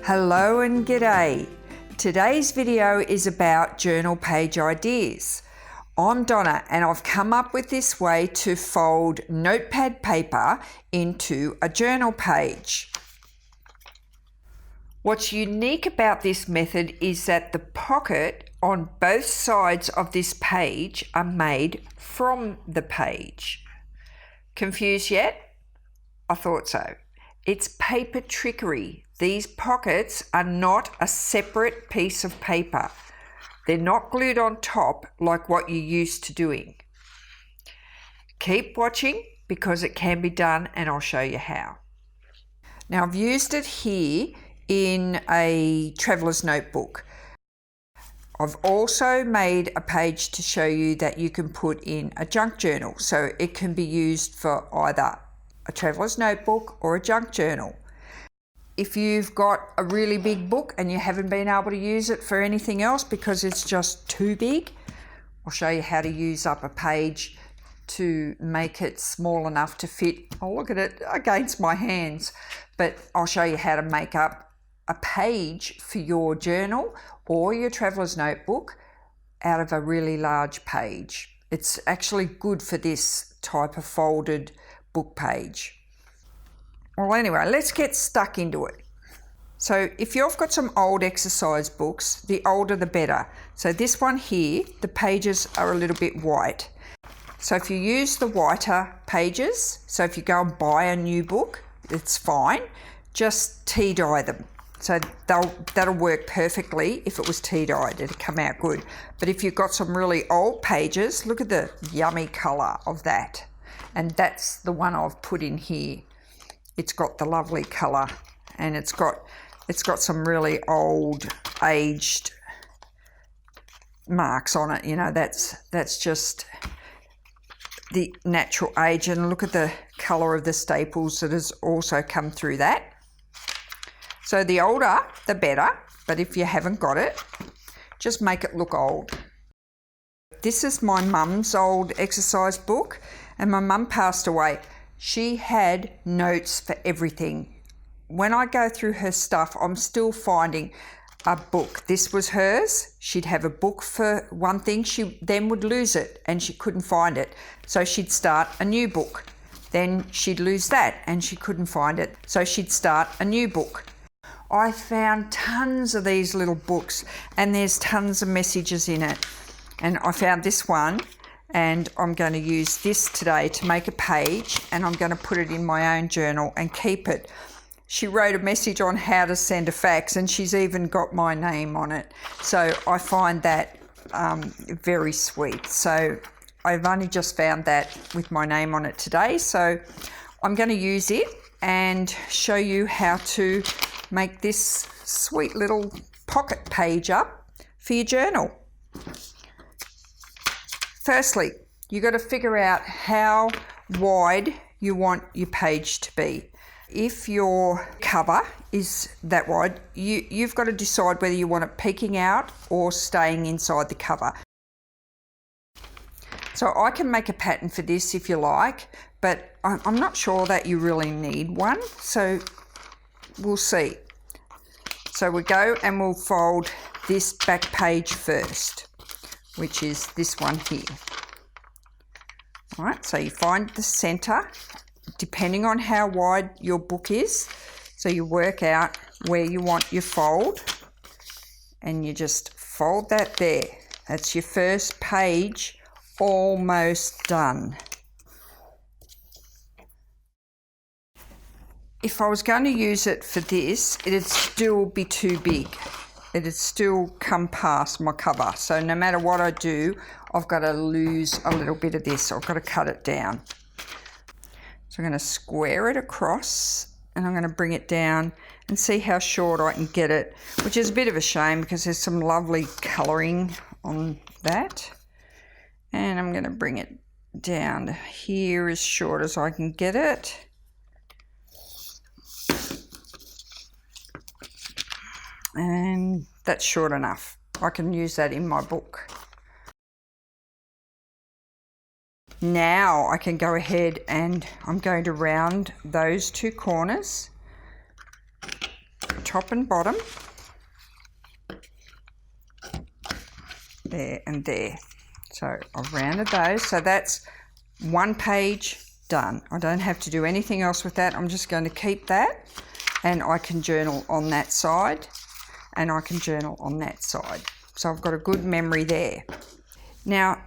Hello and g'day. Today's video is about journal page ideas. I'm Donna and I've come up with this way to fold notepad paper into a journal page. What's unique about this method is that the pocket on both sides of this page are made from the page. Confused yet? I thought so. It's paper trickery. These pockets are not a separate piece of paper. They're not glued on top like what you're used to doing. Keep watching because it can be done and I'll show you how. Now I've used it here in a traveller's notebook. I've also made a page to show you that you can put in a junk journal, so it can be used for either a traveller's notebook or a junk journal. If you've got a really big book and you haven't been able to use it for anything else because it's just too big, I'll show you how to use up a page to make it small enough to fit. Oh, look at it against my hands. But I'll show you how to make up a page for your journal or your traveller's notebook out of a really large page. It's actually good for this type of folded book page. Well, anyway, let's get stuck into it. So if you've got some old exercise books, the older the better. So this one here, the pages are a little bit white. So if you use the whiter pages, so if you go and buy a new book, it's fine. Just tea dye them. So that'll work perfectly if it was tea dyed, it'll come out good. But if you've got some really old pages, look at the yummy colour of that. And that's the one I've put in here. It's got the lovely colour and it's got some really old aged marks on it. You know, that's just the natural age, and look at the colour of the staples that has also come through that. So the older the better, but if you haven't got it, just make it look old. This is my mum's old exercise book, and my mum passed away. She had notes for everything. When I go through her stuff, I'm still finding a book. This was hers. She'd have a book for one thing. She then would lose it and she couldn't find it. So she'd start a new book. Then she'd lose that and she couldn't find it. So she'd start a new book. I found tons of these little books and there's tons of messages in it. And I found this one. And I'm going to use this today to make a page, and I'm going to put it in my own journal and keep it. She wrote a message on how to send a fax, and she's even got my name on it. So I find that very sweet. So I've only just found that with my name on it today. So I'm going to use it and show you how to make this sweet little pocket page up for your journal. Firstly, you've got to figure out how wide you want your page to be. If your cover is that wide, you've got to decide whether you want it peeking out or staying inside the cover. So I can make a pattern for this if you like, but I'm not sure that you really need one, so we'll see. So we go and we'll fold this back page first, which is this one here. All right, so you find the center, depending on how wide your book is. So you work out where you want your fold and you just fold that there. That's your first page almost done. If I was going to use it for this, it'd still be too big. It'd still come past my cover. So no matter what I do, I've got to lose a little bit of this. I've got to cut it down. So I'm going to square it across and I'm going to bring it down and see how short I can get it, which is a bit of a shame because there's some lovely colouring on that. And I'm going to bring it down here as short as I can get it. And that's short enough. I can use that in my book. Now I can go ahead and I'm going to round those two corners top and bottom. There and there. So I've rounded those. So that's one page done. I don't have to do anything else with that. I'm just going to keep that, and I can journal on that side, and I can journal on that side. So I've got a good memory there. Now,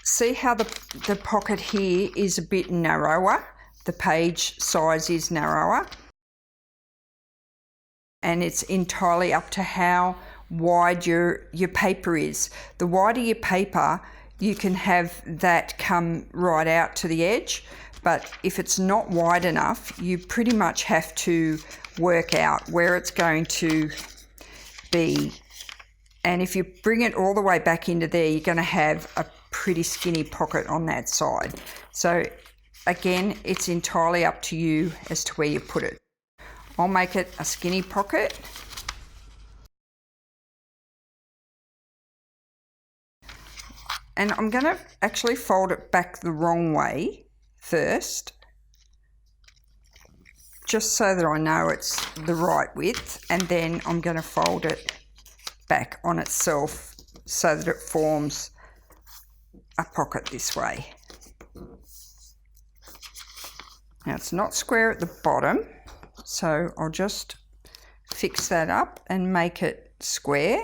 see how the pocket here is a bit narrower? The page size is narrower. And it's entirely up to how wide your paper is. The wider your paper, you can have that come right out to the edge, but if it's not wide enough, you pretty much have to work out where it's going to be. And if you bring it all the way back into there, you're going to have a pretty skinny pocket on that side. So again, it's entirely up to you as to where you put it. I'll make it a skinny pocket. And I'm going to actually fold it back the wrong way first, just so that I know it's the right width, and then I'm going to fold it back on itself so that it forms a pocket this way. Now it's not square at the bottom, so I'll just fix that up and make it square.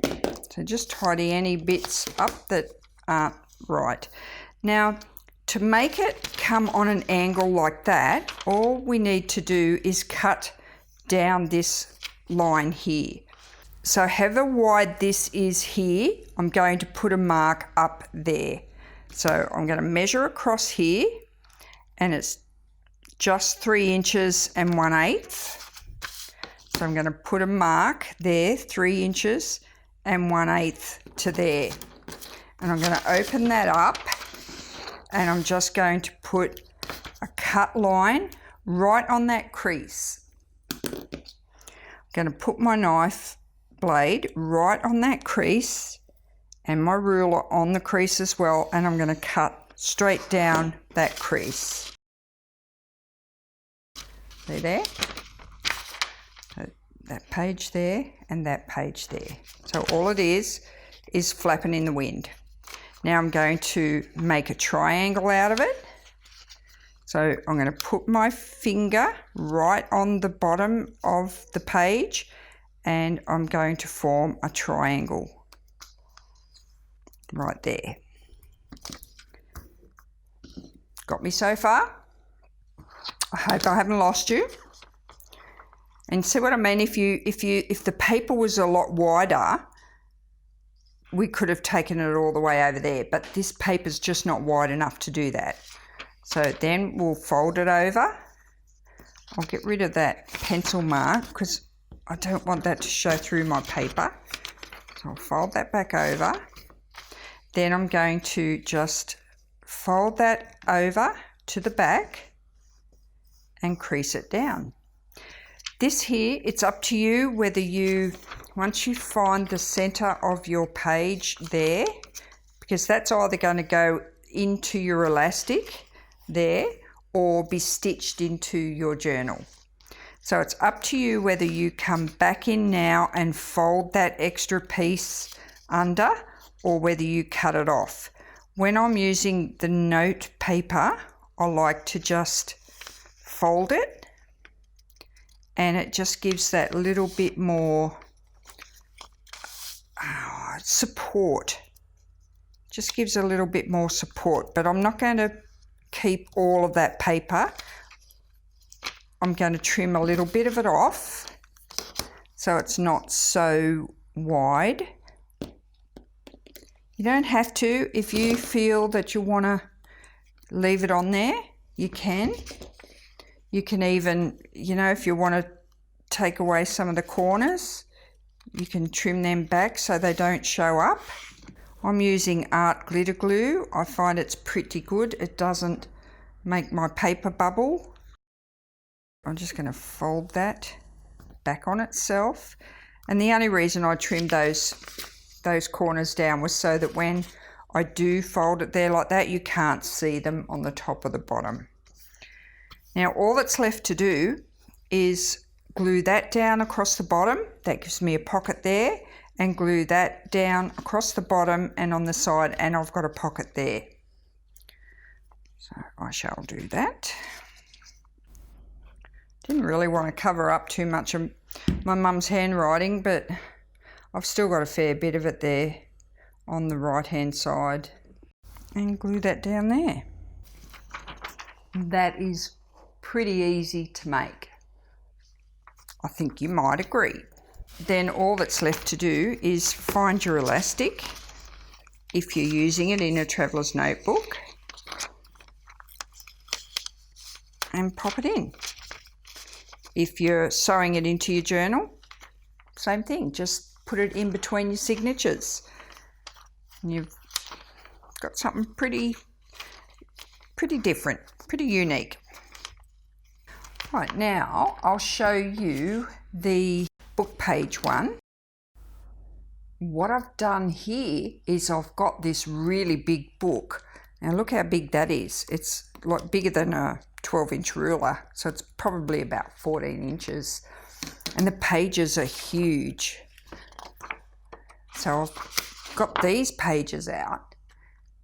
So just tidy any bits up that aren't right. Now, to make it come on an angle like that, all we need to do is cut down this line here. So however wide this is here, I'm going to put a mark up there. So I'm going to measure across here, and it's just 3 inches and 1/8. So I'm going to put a mark there, 3 inches and 1/8 to there. And I'm going to open that up, and I'm just going to put a cut line right on that crease. I'm going to put my knife blade right on that crease and my ruler on the crease as well, and I'm going to cut straight down that crease. See there? So that page there and that page there. So all it is flapping in the wind. Now I'm going to make a triangle out of it. So I'm going to put my finger right on the bottom of the page, and I'm going to form a triangle right there. Got me so far? I hope I haven't lost you. And see what I mean? If the paper was a lot wider, we could have taken it all the way over there, but this paper's just not wide enough to do that. So then we'll fold it over. I'll get rid of that pencil mark because I don't want that to show through my paper. So I'll fold that back over. Then I'm going to just fold that over to the back and crease it down. This here, it's up to you whether once you find the center of your page there, because that's either going to go into your elastic there or be stitched into your journal. So it's up to you whether you come back in now and fold that extra piece under, or whether you cut it off. When I'm using the note paper, I like to just fold it, and it just gives that little bit more support. Just gives a little bit more support, but I'm not going to keep all of that paper. I'm going to trim a little bit of it off so it's not so wide. You don't have to. If you feel that you want to leave it on there, you can. You can even, if you want to take away some of the corners, you can trim them back so they don't show up. I'm using art glitter glue. I find it's pretty good. It doesn't make my paper bubble. I'm just going to fold that back on itself. And the only reason I trimmed those corners down was so that when I do fold it there like that, you can't see them on the top or the bottom. Now all that's left to do is glue that down across the bottom. That gives me a pocket there, and glue that down across the bottom and on the side, and I've got a pocket there. So I shall do that. Didn't really want to cover up too much of my mum's handwriting, but I've still got a fair bit of it there on the right hand side, and glue that down there. That is pretty easy to make. I think you might agree. Then all that's left to do is find your elastic, if you're using it in a traveller's notebook, and pop it in. If you're sewing it into your journal, same thing, just put it in between your signatures. And you've got something pretty different, pretty unique. Right, now I'll show you the book page one. What I've done here is I've got this really big book. Now look how big that is. It's like bigger than a 12-inch ruler, so it's probably about 14 inches. And the pages are huge. So I've got these pages out,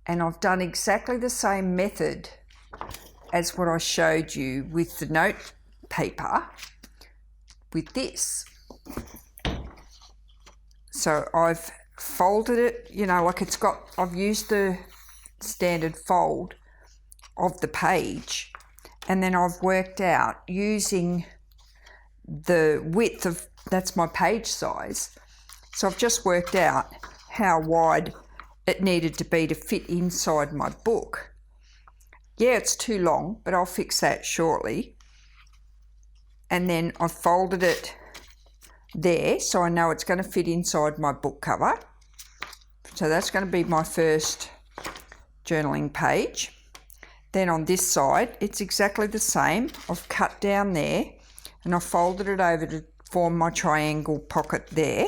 and I've done exactly the same method as what I showed you with the note paper with this. So I've folded it, you know, like I've used the standard fold of the page, and then I've worked out using the width of, that's my page size. So I've just worked out how wide it needed to be to fit inside my book. Yeah, it's too long, but I'll fix that shortly. And then I've folded it there, so I know it's going to fit inside my book cover. So that's going to be my first journaling page. Then on this side, it's exactly the same. I've cut down there, and I've folded it over to form my triangle pocket there.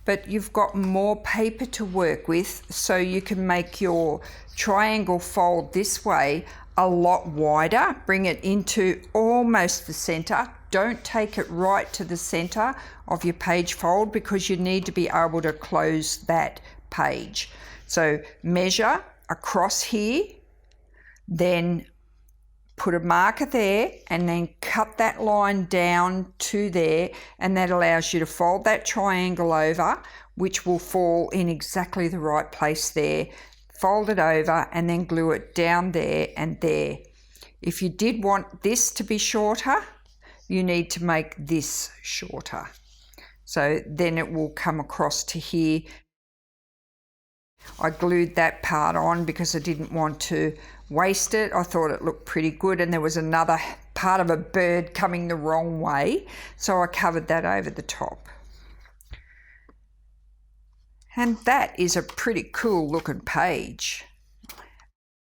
But you've got more paper to work with, so you can make your triangle fold this way a lot wider. Bring it into almost the center. Don't take it right to the center of your page fold, because you need to be able to close that page. So measure across here, then put a marker there, and then cut that line down to there, and that allows you to fold that triangle over, which will fall in exactly the right place there. Fold it over and then glue it down there and there. If you did want this to be shorter, you need to make this shorter. So then it will come across to here. I glued that part on because I didn't want to waste it. I thought it looked pretty good, and there was another part of a bird coming the wrong way, so I covered that over the top. And that is a pretty cool looking page.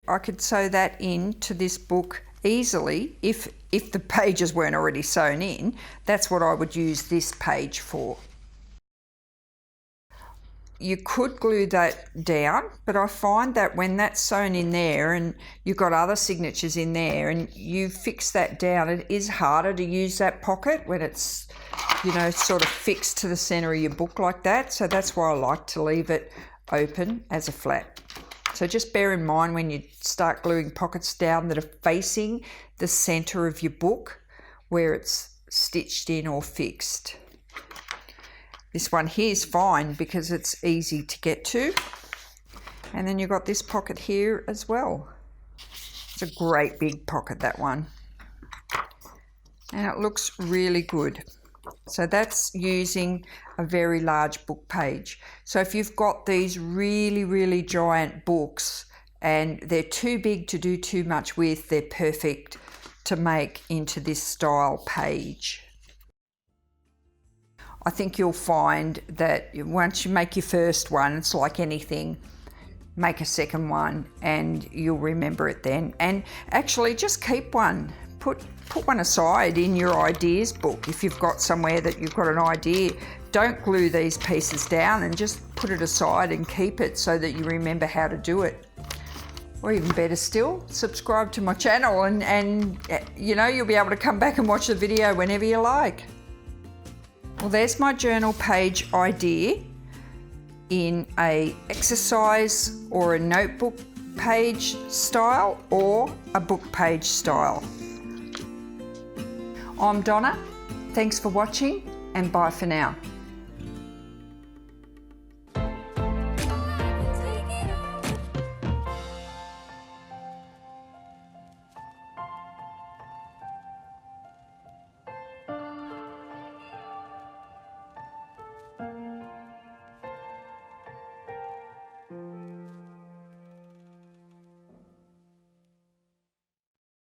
I could sew that into this book easily if the pages weren't already sewn in. That's what I would use this page for. You could glue that down, but I find that when that's sewn in there and you've got other signatures in there and you fix that down, it is harder to use that pocket when it's, you know, sort of fixed to the center of your book like that. So that's why I like to leave it open as a flap. So just bear in mind when you start gluing pockets down that are facing the center of your book where it's stitched in or fixed. This one here is fine because it's easy to get to. And then you've got this pocket here as well. It's a great big pocket, that one. And it looks really good. So that's using a very large book page. So if you've got these really, really giant books and they're too big to do too much with, they're perfect to make into this style page. I think you'll find that once you make your first one, it's like anything, make a second one and you'll remember it then. And actually just keep one, put one aside in your ideas book. If you've got somewhere that you've got an idea, don't glue these pieces down, and just put it aside and keep it so that you remember how to do it. Or even better still, subscribe to my channel and you know, you'll be able to come back and watch the video whenever you like. Well, there's my journal page idea in a exercise or a notebook page style or a book page style. I'm Donna, thanks for watching and bye for now.